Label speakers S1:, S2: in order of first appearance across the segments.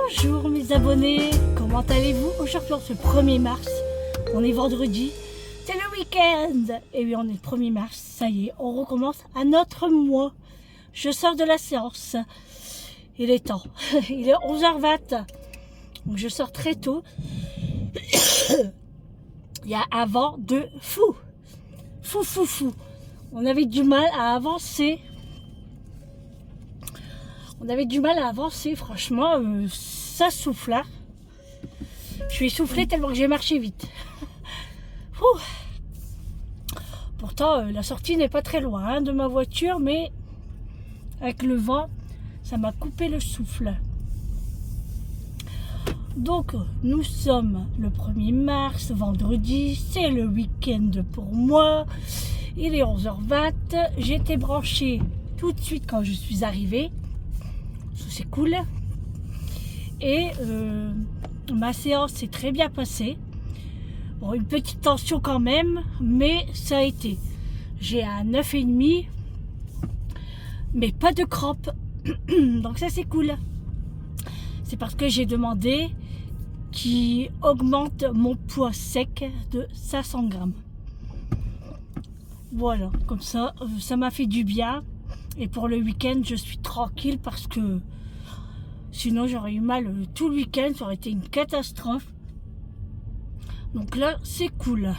S1: Bonjour mes abonnés, comment allez-vous? Aujourd'hui on se 1er mars, on est vendredi, c'est le week-end. Et oui, on est le 1er mars, ça y est, on recommence à notre mois. Je sors de la séance, il est temps, il est 11h20, donc je sors très tôt. Il y a un vent de fou, on avait du mal à avancer. Franchement, ça souffle. Hein. Je suis essoufflée tellement que j'ai marché vite. Pourtant, la sortie n'est pas très loin hein, de ma voiture, mais avec le vent, ça m'a coupé le souffle. Donc, nous sommes le 1er mars, vendredi, c'est le week-end pour moi. Il est 11h20, j'étais branchée tout de suite quand je suis arrivée. C'est cool. Et ma séance s'est très bien passée. Bon, une petite tension quand même, mais ça a été. J'ai un 9,5, mais pas de crampes. Donc ça c'est cool. C'est parce que j'ai demandé qui augmente mon poids sec de 500 grammes. Voilà, comme ça, ça m'a fait du bien. Et pour le week-end, je suis tranquille parce que sinon j'aurais eu mal tout le week-end, ça aurait été une catastrophe. Donc là, c'est cool.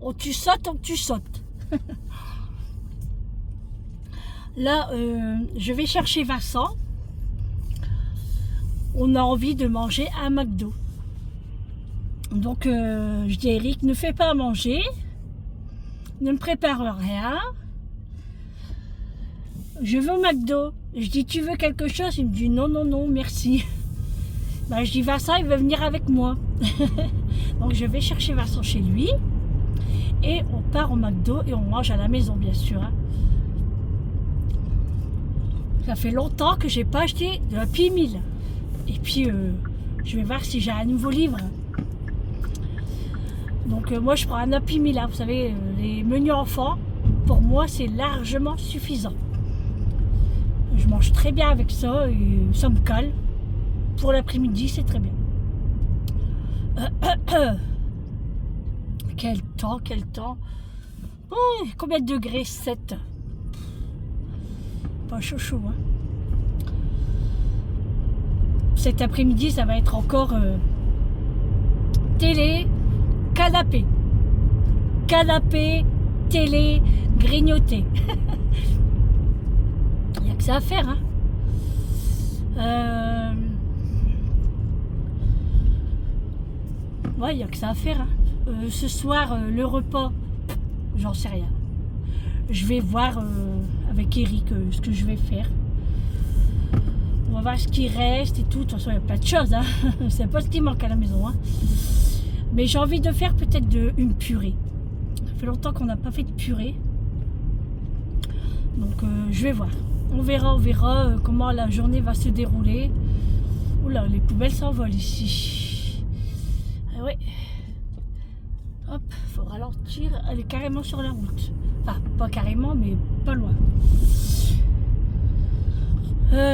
S1: Oh, tu sautes. Là, je vais chercher Vincent. On a envie de manger un McDo. Donc, je dis à Eric, ne fais pas à manger. Ne me prépare rien. Je veux un McDo. Je dis, tu veux quelque chose? Il me dit, non, merci. Ben, je dis, Vincent, il va venir avec moi. Donc, je vais chercher Vincent chez lui. Et on part au McDo et on mange à la maison, bien sûr. Hein. Ça fait longtemps que j'ai pas acheté de Happy Meal. Et puis, je vais voir si j'ai un nouveau livre. Donc, moi, je prends un Happy Meal. Hein. Vous savez, les menus enfants, pour moi, c'est largement suffisant. Je mange très bien avec ça et ça me cale. Pour l'après-midi, c'est très bien. Quel temps. Oh, combien de degrés? 7. Pas chaud, hein. Cet après-midi, ça va être encore télé, canapé, télé, grignoter. Il n'y a que ça à faire. Hein. Ouais, il n'y a que ça à faire. Hein. Ce soir, le repas, j'en sais rien. Je vais voir avec Eric ce que je vais faire. On va voir ce qui reste et tout. De toute façon, il n'y a pas de choses. Hein. C'est pas ce qui manque à la maison. Hein. Mais j'ai envie de faire peut-être une purée. Ça fait longtemps qu'on n'a pas fait de purée. Donc, je vais voir. On verra comment la journée va se dérouler. Oula, les poubelles s'envolent ici. Ah ouais. Hop, faut ralentir. Elle est carrément sur la route. Enfin, pas carrément, mais pas loin.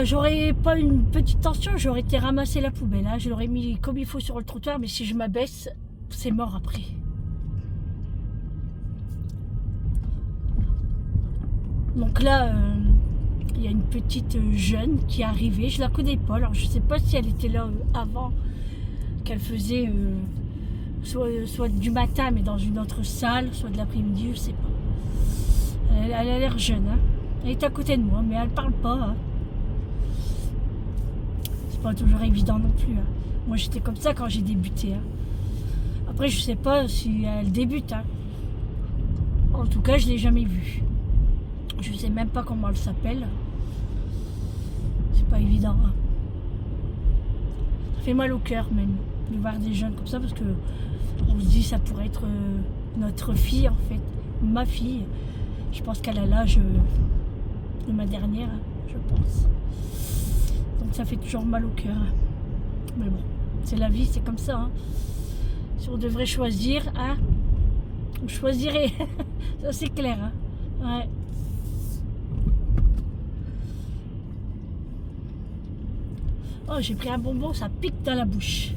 S1: J'aurais pas une petite tension, j'aurais été ramasser la poubelle. Hein. Je l'aurais mis comme il faut sur le trottoir, mais si je m'abaisse, c'est mort après. Donc là, il y a une petite jeune qui est arrivée. Je la connais pas, alors je sais pas si elle était là avant, qu'elle faisait soit du matin, mais dans une autre salle, soit de l'après-midi, je sais pas. Elle a l'air jeune. Hein. Elle est à côté de moi, mais elle parle pas. Hein. C'est pas toujours évident non plus. Hein. Moi, j'étais comme ça quand j'ai débuté. Hein. Après, je sais pas si elle débute. Hein. En tout cas, je l'ai jamais vue. Je sais même pas comment elle s'appelle. C'est pas évident. Hein. Ça fait mal au cœur même de voir des jeunes comme ça parce que on se dit ça pourrait être notre fille en fait, ma fille. Je pense qu'elle a l'âge de ma dernière, je pense. Donc ça fait toujours mal au cœur. Mais bon, C'est la vie, c'est comme ça. Hein. Si on devrait choisir, hein, on choisirait. Ça c'est clair. Hein. Ouais. Oh, j'ai pris un bonbon, ça pique dans la bouche.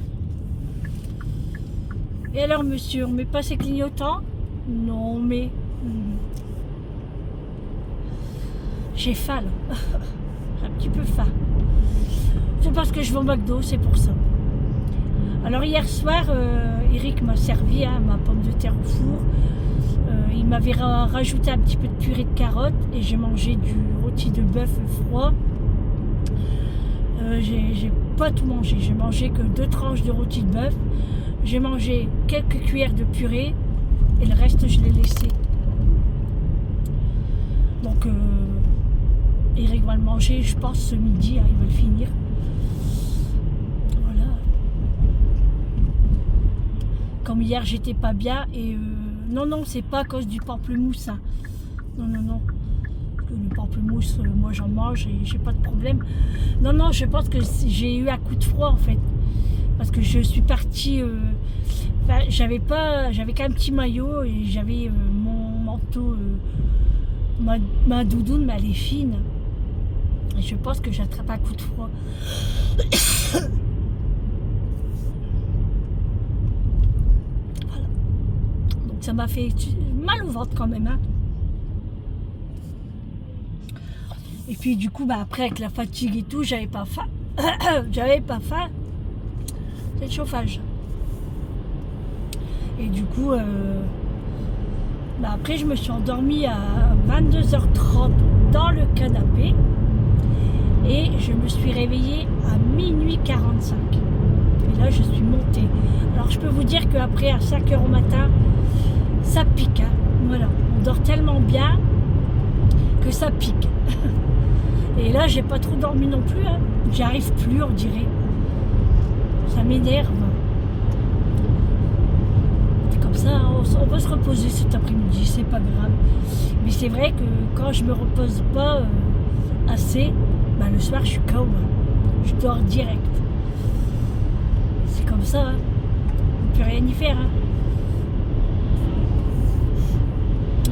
S1: Et alors, monsieur, on met pas ses clignotants? Non, mais... J'ai faim, là. Un petit peu faim. C'est parce que je vais au McDo, c'est pour ça. Alors, hier soir, Eric m'a servi ma pomme de terre au four. Il m'avait rajouté un petit peu de purée de carottes et j'ai mangé du rôti de bœuf froid. J'ai pas tout mangé, j'ai mangé que 2 tranches de rôti de bœuf, j'ai mangé quelques cuillères de purée et le reste je l'ai laissé. Donc Eric va le manger, je pense ce midi, hein, il va le finir. Voilà. Comme hier j'étais pas bien et non c'est pas à cause du pamplemousse. Hein. Non. Le pamplemousse, moi j'en mange et j'ai pas de problème. Non, je pense que j'ai eu un coup de froid en fait. Parce que je suis partie. J'avais qu'un petit maillot et j'avais mon manteau, ma doudoune, mais elle est fine. Et je pense que j'attrape un coup de froid. Voilà. Donc ça m'a fait mal au ventre quand même. Hein. Et puis du coup, après avec la fatigue et tout, j'avais pas faim. J'avais pas faim. C'est le chauffage. Et du coup, après je me suis endormie à 22h30 dans le canapé. Et je me suis réveillée à minuit 45. Et là, je suis montée. Alors je peux vous dire qu'après, à 5h au matin, ça pique. Hein. Voilà, on dort tellement bien que ça pique. Et là, j'ai pas trop dormi non plus. Hein. J'y arrive plus, on dirait. Ça m'énerve. C'est comme ça, hein. On va se reposer cet après-midi, c'est pas grave. Mais c'est vrai que quand je me repose pas assez, le soir, je suis KO. Hein. Je dors direct. C'est comme ça. Hein. On ne peut rien y faire. Hein.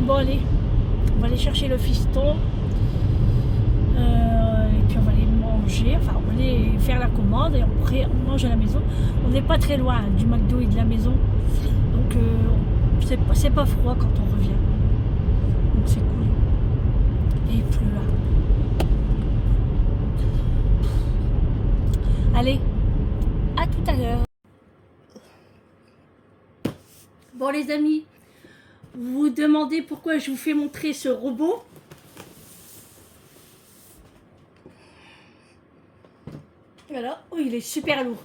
S1: Bon, allez. On va aller chercher le fiston. Et puis on va aller manger, enfin on va aller faire la commande et après on mange à la maison. On n'est pas très loin hein, du McDo et de la maison, donc c'est pas froid quand on revient, donc c'est cool. Et il pleut là. Allez, à tout à l'heure. Bon les amis, vous vous demandez pourquoi je vous fais montrer ce robot. Voilà, oh, il est super lourd.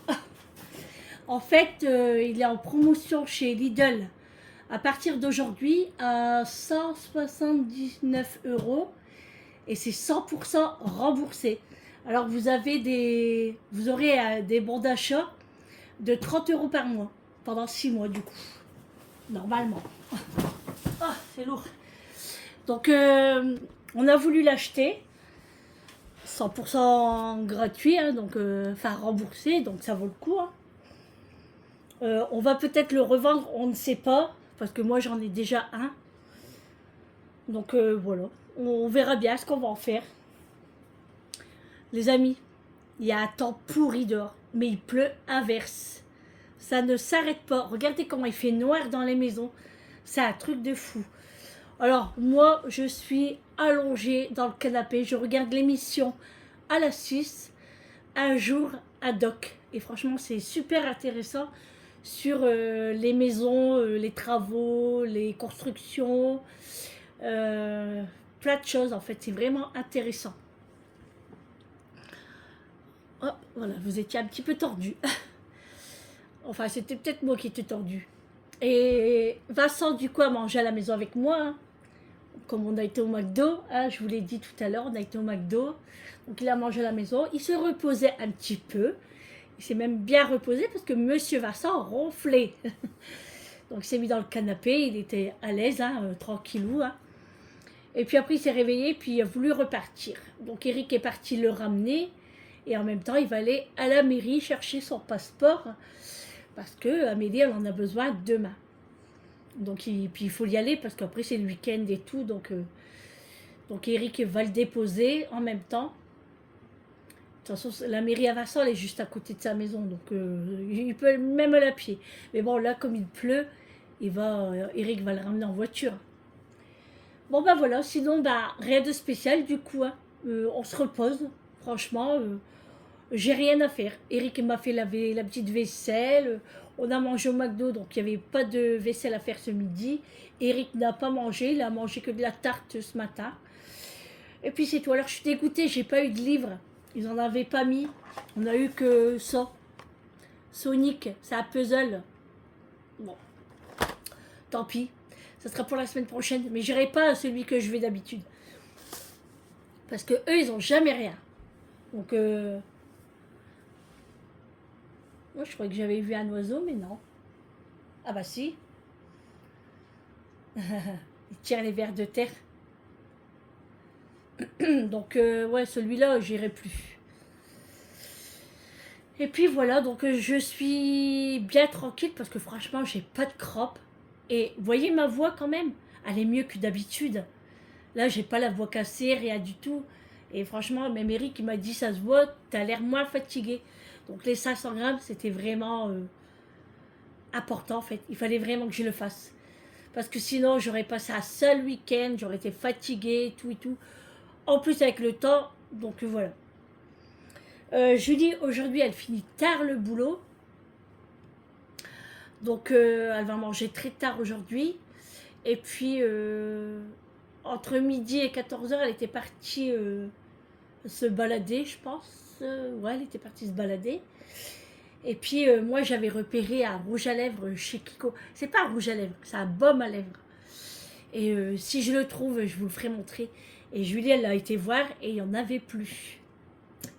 S1: En fait, il est en promotion chez Lidl à partir d'aujourd'hui à 179 € et c'est 100% remboursé. Alors vous aurez des bons d'achat de 30 € par mois pendant 6 mois du coup, normalement. Ah, c'est lourd. Donc on a voulu l'acheter. 100% gratuit, hein, donc remboursé, donc ça vaut le coup. Hein. On va peut-être le revendre, on ne sait pas, parce que moi j'en ai déjà un. Donc voilà, on verra bien ce qu'on va en faire. Les amis, il y a un temps pourri dehors, mais il pleut à verse. Ça ne s'arrête pas. Regardez comment il fait noir dans les maisons. C'est un truc de fou. Alors, moi, je suis allongée dans le canapé. Je regarde l'émission à la 6, un jour à Doc. Et franchement, c'est super intéressant sur les maisons, les travaux, les constructions, plein de choses en fait. C'est vraiment intéressant. Oh, voilà, vous étiez un petit peu tordu. Enfin, c'était peut-être moi qui étais tordu. Et Vincent, du coup, a mangé à la maison avec moi. Hein. Comme on a été au McDo, hein, je vous l'ai dit tout à l'heure, on a été au McDo. Donc, il a mangé à la maison. Il se reposait un petit peu. Il s'est même bien reposé parce que Monsieur Vincent ronflait. Donc, il s'est mis dans le canapé. Il était à l'aise, hein, tranquillou. Hein. Et puis après, il s'est réveillé puis il a voulu repartir. Donc, Eric est parti le ramener. Et en même temps, il va aller à la mairie chercher son passeport parce que Amélie, elle en a besoin demain. Donc, puis il faut y aller parce qu'après, c'est le week-end et tout. Donc Eric va le déposer en même temps. De toute façon, la mairie à Vincent, elle est juste à côté de sa maison. Donc, il peut même à pied. Mais bon, là, comme il pleut, Eric va le ramener en voiture. Bon, bah voilà. Sinon, bah, rien de spécial du coup. Hein. On se repose. Franchement, j'ai rien à faire. Eric m'a fait laver la petite vaisselle. On a mangé au McDo, donc il n'y avait pas de vaisselle à faire ce midi. Eric n'a pas mangé, il a mangé que de la tarte ce matin. Et puis c'est tout. Alors je suis dégoûtée, j'ai pas eu de livre. Ils en avaient pas mis. On a eu que ça. Sonic, c'est un puzzle. Bon, tant pis. Ça sera pour la semaine prochaine. Mais j'irai pas à celui que je vais d'habitude. Parce que eux, ils ont jamais rien. Donc, moi, je croyais que j'avais vu un oiseau, mais non. Ah bah si. Il tire les vers de terre. Donc, ouais, celui-là, j'irai plus. Et puis voilà, donc je suis bien tranquille parce que franchement, j'ai pas de croppe. Et vous voyez ma voix quand même, elle est mieux que d'habitude. Là, j'ai pas la voix cassée, rien du tout. Et franchement, même Eric il m'a dit, ça se voit, t'as l'air moins fatigué. Donc les 500 grammes, c'était vraiment important en fait. Il fallait vraiment que je le fasse. Parce que sinon, j'aurais passé un seul week-end, j'aurais été fatiguée, et tout et tout. En plus avec le temps, donc voilà. Julie, aujourd'hui, elle finit tard le boulot. Donc, elle va manger très tard aujourd'hui. Et puis, entre midi et 14h, elle était partie se balader, je pense. Ouais, elle était partie se balader. Et puis, moi, j'avais repéré un rouge à lèvres chez Kiko. C'est pas un rouge à lèvres, c'est un baume à lèvres. Et si je le trouve, je vous le ferai montrer. Et Julie, elle a été voir et il n'y en avait plus.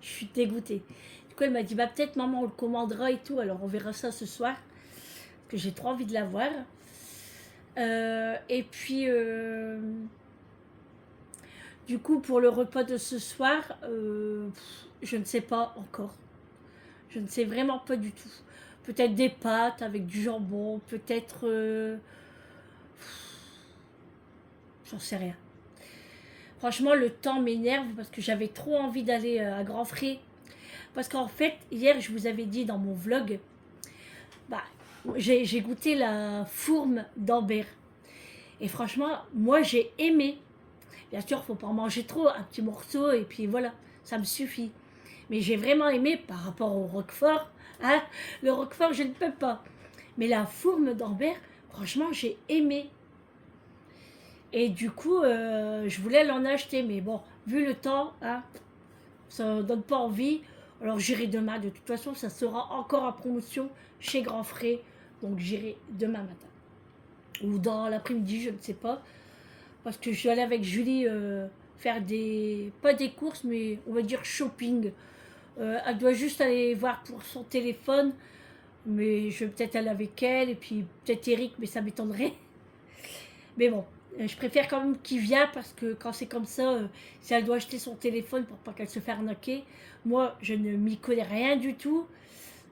S1: Je suis dégoûtée. Du coup, elle m'a dit, bah peut-être maman, on le commandera et tout. Alors, on verra ça ce soir. Parce que j'ai trop envie de la voir. Et puis, du coup, pour le repas de ce soir, je ne sais pas encore. Je ne sais vraiment pas du tout. Peut-être des pâtes avec du jambon. Peut-être... j'en sais rien. Franchement, le temps m'énerve parce que j'avais trop envie d'aller à Grand Frais. Parce qu'en fait, hier, je vous avais dit dans mon vlog, bah, j'ai goûté la fourme d'Ambert. Et franchement, moi, j'ai aimé. Bien sûr, il ne faut pas en manger trop, un petit morceau, et puis voilà, ça me suffit. Mais j'ai vraiment aimé par rapport au Roquefort. Hein, le Roquefort, je ne peux pas. Mais la fourme d'Ambert, franchement, j'ai aimé. Et du coup, je voulais l'en acheter, mais bon, vu le temps, hein, ça ne donne pas envie. Alors j'irai demain, de toute façon, ça sera encore en promotion chez Grand Frais. Donc j'irai demain matin. Ou dans l'après-midi, je ne sais pas. Parce que je suis allée avec Julie faire pas des courses, mais on va dire shopping. Elle doit juste aller voir pour son téléphone. Mais je vais peut-être aller avec elle, et puis peut-être Eric, mais ça m'étonnerait. Mais bon. Je préfère quand même qu'il vienne parce que quand c'est comme ça, si elle doit acheter son téléphone pour pas qu'elle se fasse arnaquer, moi je ne m'y connais rien du tout.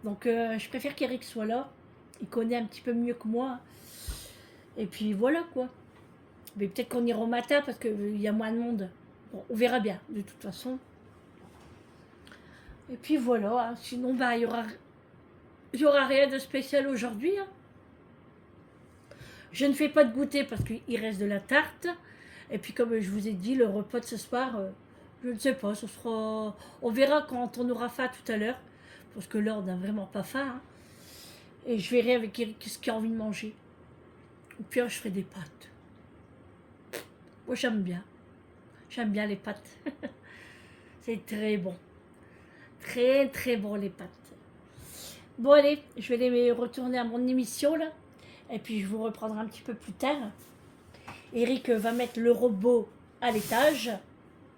S1: Donc je préfère qu'Eric soit là. Il connaît un petit peu mieux que moi. Et puis voilà quoi. Mais peut-être qu'on ira au matin parce qu'il y a moins de monde. Bon, on verra bien de toute façon. Et puis voilà. Hein. Sinon, bah, il y aura rien de spécial aujourd'hui. Hein. Je ne fais pas de goûter parce qu'il reste de la tarte. Et puis comme je vous ai dit, le repas de ce soir, je ne sais pas, ce sera... On verra quand on aura faim tout à l'heure. Parce que là, on n'a vraiment pas faim. Hein. Et je verrai avec Eric ce qu'il a envie de manger. Ou puis je ferai des pâtes. Moi, j'aime bien. J'aime bien les pâtes. C'est très bon. Très, très bon, les pâtes. Bon, allez, je vais aller retourner à mon émission, là. Et puis je vous reprendrai un petit peu plus tard. Eric va mettre le robot à l'étage.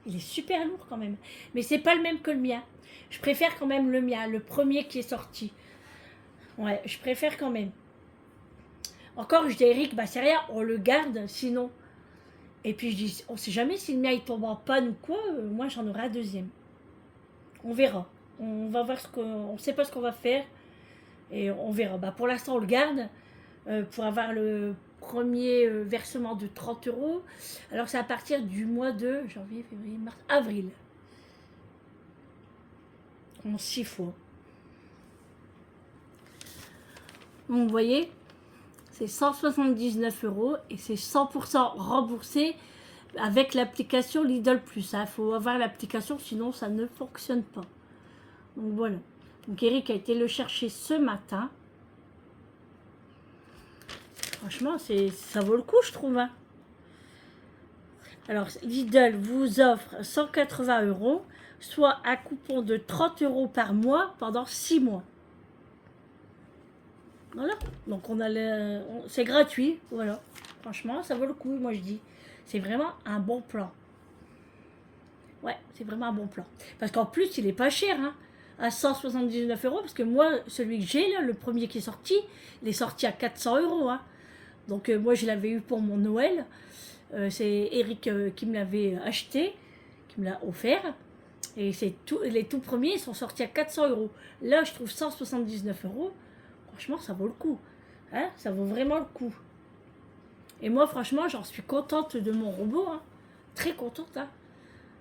S1: Il est super lourd quand même. Mais c'est pas le même que le mien. Je préfère quand même le mien, le premier qui est sorti. Ouais, je préfère quand même. Encore, je dis à Eric, bah c'est rien, on le garde sinon. Et puis je dis, on sait jamais si le mien il tombe en panne ou quoi. Moi j'en aurai un deuxième. On verra. On va voir on ne sait pas ce qu'on va faire et on verra. Bah, pour l'instant, on le garde pour avoir le premier versement de 30 euros. Alors, c'est à partir du mois de janvier, février, mars, avril. En 6 fois. Donc, vous voyez, c'est 179 euros et c'est 100% remboursé avec l'application Lidl Plus. Il faut avoir l'application, sinon ça ne fonctionne pas. Donc voilà. Donc Eric a été le chercher ce matin. Franchement, ça vaut le coup, je trouve. Hein. Alors, Lidl vous offre 180 euros, soit un coupon de 30 euros par mois pendant 6 mois. Voilà. Donc, c'est gratuit. Voilà. Franchement, ça vaut le coup, moi je dis. C'est vraiment un bon plan. Ouais, c'est vraiment un bon plan. Parce qu'en plus, il est pas cher, hein, à 179 euros. Parce que moi, celui que j'ai, là, le premier qui est sorti, il est sorti à 400 euros. Hein. Donc, moi, je l'avais eu pour mon Noël. C'est Eric qui me l'avait acheté, qui me l'a offert. Et les tout premiers, ils sont sortis à 400 euros. Là, je trouve 179 euros. Franchement, ça vaut le coup. Hein, ça vaut vraiment le coup. Et moi, franchement, j'en suis contente de mon robot. Hein. Très contente. Hein.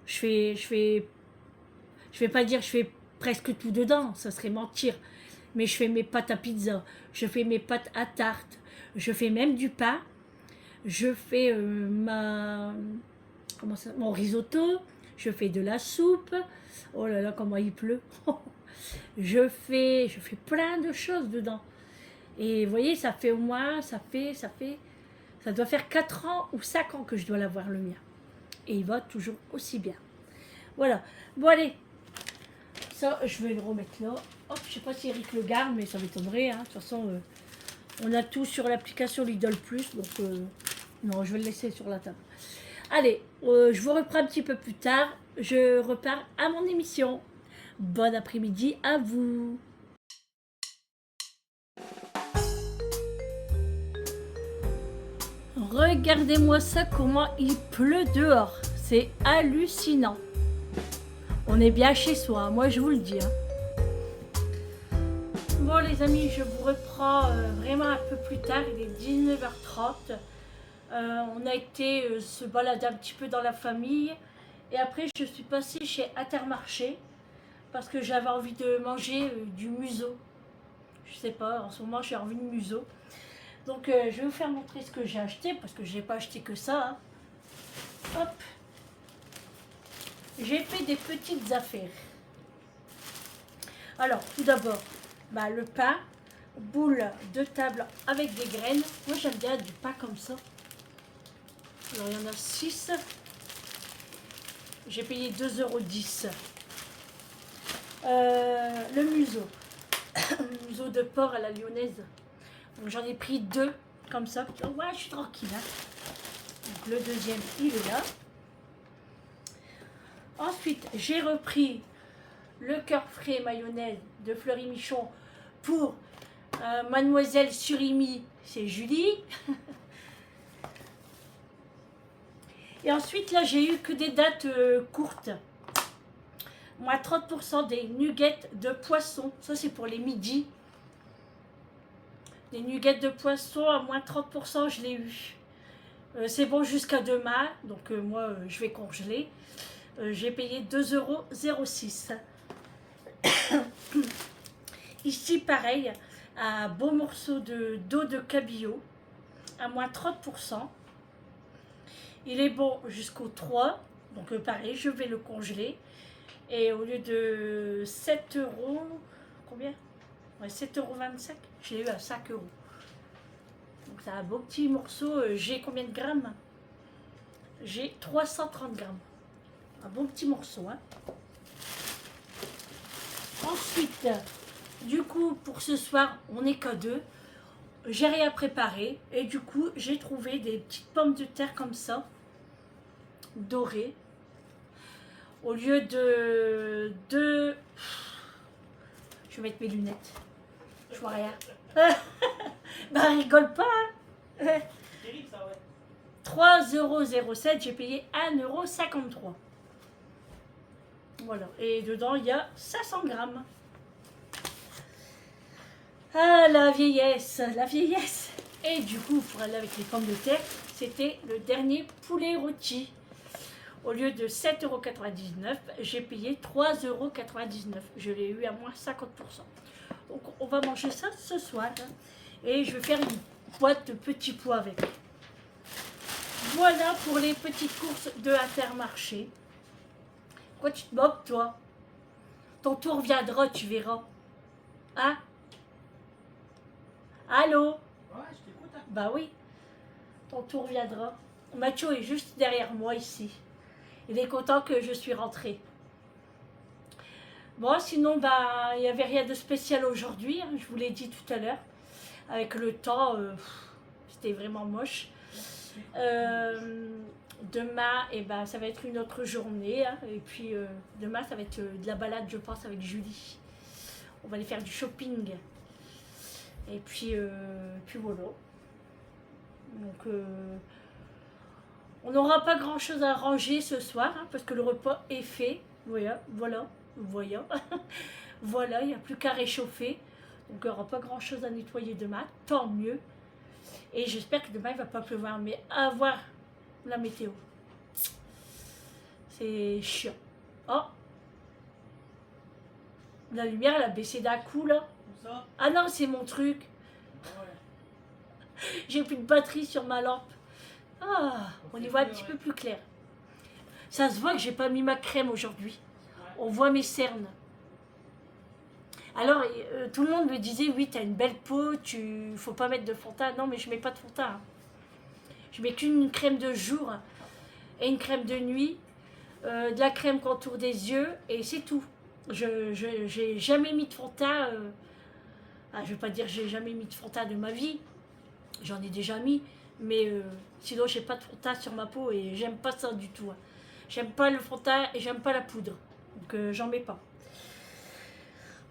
S1: Je vais pas dire je fais presque tout dedans, ça serait mentir. Mais je fais mes pâtes à pizza, je fais mes pâtes à tarte, je fais même du pain, je fais mon risotto, je fais de la soupe. Oh là là, comment il pleut. je fais plein de choses dedans. Et vous voyez, ça fait au moins, ça doit faire 4 ans ou 5 ans que je dois l'avoir, le mien. Et il va toujours aussi bien. Voilà. Bon, allez. Ça, je vais le remettre là. Hop, je sais pas si Eric le garde, mais ça m'étonnerait. Hein. De toute façon, on a tout sur l'application Lidl Plus. Donc, non, je vais le laisser sur la table. Allez, je vous reprends un petit peu plus tard. Je repars à mon émission. Bon après-midi à vous. Regardez-moi ça, comment il pleut dehors. C'est hallucinant. On est bien chez soi, moi je vous le dis. Hein. Bon les amis, je vous reprends vraiment un peu plus tard, il est 19h30. On a été se balader un petit peu dans la famille. Et après je suis passée chez Intermarché parce que j'avais envie de manger du museau. Je sais pas, en ce moment j'ai envie de museau. Donc je vais vous faire montrer ce que j'ai acheté parce que je n'ai pas acheté que ça. Hein. Hop. J'ai fait des petites affaires. Alors tout d'abord, le pain, boule de table avec des graines. Moi j'aime bien du pain comme ça. Alors il y en a 6. J'ai payé 2,10 €. Le museau. Le museau de porc à la lyonnaise. Donc j'en ai pris 2 comme ça. Ouais, je suis tranquille. Hein. Donc le deuxième, il est là. Ensuite, j'ai repris le cœur frais mayonnaise de Fleury Michon pour Mademoiselle Surimi, c'est Julie. Et ensuite, là, j'ai eu que des dates courtes. Moins 30% des nuggets de poisson. Ça, c'est pour les midis. Les nuggets de poisson à moins 30%, je l'ai eu. C'est bon jusqu'à demain. Donc, moi, je vais congeler. J'ai payé 2,06 €. Ici, pareil, un beau morceau d'eau de cabillaud à moins 30%. Il est bon jusqu'au 3. Donc, pareil, je vais le congeler. Et au lieu de 7 €, combien? Ouais, 7,25 €. Je l'ai eu à 5 €. Donc, c'est un beau petit morceau. J'ai combien de grammes? J'ai 330 grammes. Un bon petit morceau. Hein. Ensuite, du coup, pour ce soir, on n'est qu'à 2. J'ai rien préparé. Et du coup, j'ai trouvé des petites pommes de terre comme ça, dorées. Au lieu de... Je vais mettre mes lunettes. Je vois rien. Rigole pas. Hein. 3,07 €, j'ai payé 1,53 €. Voilà. Et dedans, il y a 500 grammes. Ah, la vieillesse, la vieillesse. Et du coup, pour aller avec les pommes de terre, c'était le dernier poulet rôti. Au lieu de 7,99 €, j'ai payé 3,99 €. Je l'ai eu à moins 50%. Donc, on va manger ça ce soir. Et je vais faire une boîte de petits pois avec. Voilà pour les petites courses de Intermarché. Quoi, tu te moques, toi? Ton tour viendra, tu verras. Hein? Allô?
S2: Ouais, je t'écoute. Hein.
S1: Bah oui, ton tour viendra. Macho est juste derrière moi ici. Il est content que je suis rentrée. Bon, sinon, bah, il n'y avait rien de spécial aujourd'hui, hein, je vous l'ai dit tout à l'heure. Avec le temps, c'était vraiment moche. Demain, eh ben, ça va être une autre journée. Hein, et puis, demain, ça va être de la balade, je pense, avec Julie. On va aller faire du shopping. Et puis voilà. Donc, on n'aura pas grand chose à ranger ce soir, hein, parce que le repas est fait. Voilà. Voilà, il n'y a plus qu'à réchauffer. Donc, il n'y aura pas grand chose à nettoyer demain. Tant mieux. Et j'espère que demain, il ne va pas pleuvoir. Mais à voir la météo. C'est chiant. Oh! La lumière, elle a baissé d'un coup, là.
S2: Comme ça.
S1: Ah non, c'est mon truc.
S2: Ouais.
S1: J'ai plus de batterie sur ma lampe. Ah, on y voit un petit peu plus clair. Ça se voit que j'ai pas mis ma crème aujourd'hui. On voit mes cernes. Alors, tout le monde me disait, oui, tu as une belle peau, tu faut pas mettre de fond de teint. Non, mais je mets pas de fond de teint. Je mets qu'une crème de jour et une crème de nuit, de la crème contour des yeux, et c'est tout. J'ai jamais mis de fond de teint. Je vais pas dire que j'ai jamais mis de fond de teint de ma vie. J'en ai déjà mis, mais sinon, j'ai pas de fond de teint sur ma peau et j'aime pas ça du tout. Hein. J'aime pas le fond de teint et j'aime pas la poudre. Donc, j'en mets pas.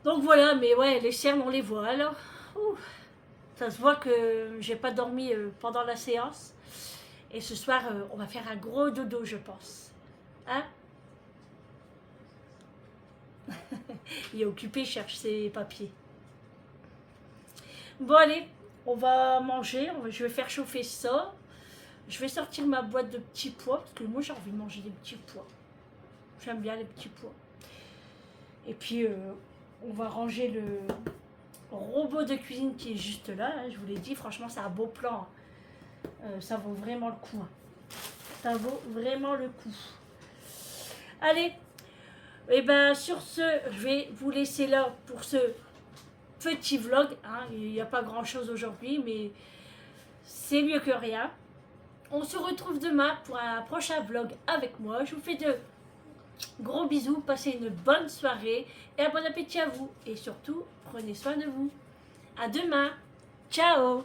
S1: Donc voilà, mais ouais, les cernes, on les voit. Alors, ça se voit que j'ai pas dormi pendant la séance. Et ce soir, on va faire un gros dodo, je pense. Hein? Il est occupé, il cherche ses papiers. Bon, allez, on va manger. Je vais faire chauffer ça. Je vais sortir ma boîte de petits pois, parce que moi, j'ai envie de manger des petits pois. J'aime bien les petits pois. Et puis, on va ranger le robot de cuisine qui est juste là. Hein, je vous l'ai dit, franchement, c'est un beau plan. Ça vaut vraiment le coup. Hein. Ça vaut vraiment le coup. Allez, et ben sur ce, je vais vous laisser là pour ce petit vlog. Hein. Il n'y a pas grand chose aujourd'hui, mais c'est mieux que rien. On se retrouve demain pour un prochain vlog avec moi. Je vous fais de gros bisous, passez une bonne soirée et un bon appétit à vous. Et surtout, prenez soin de vous. À demain. Ciao.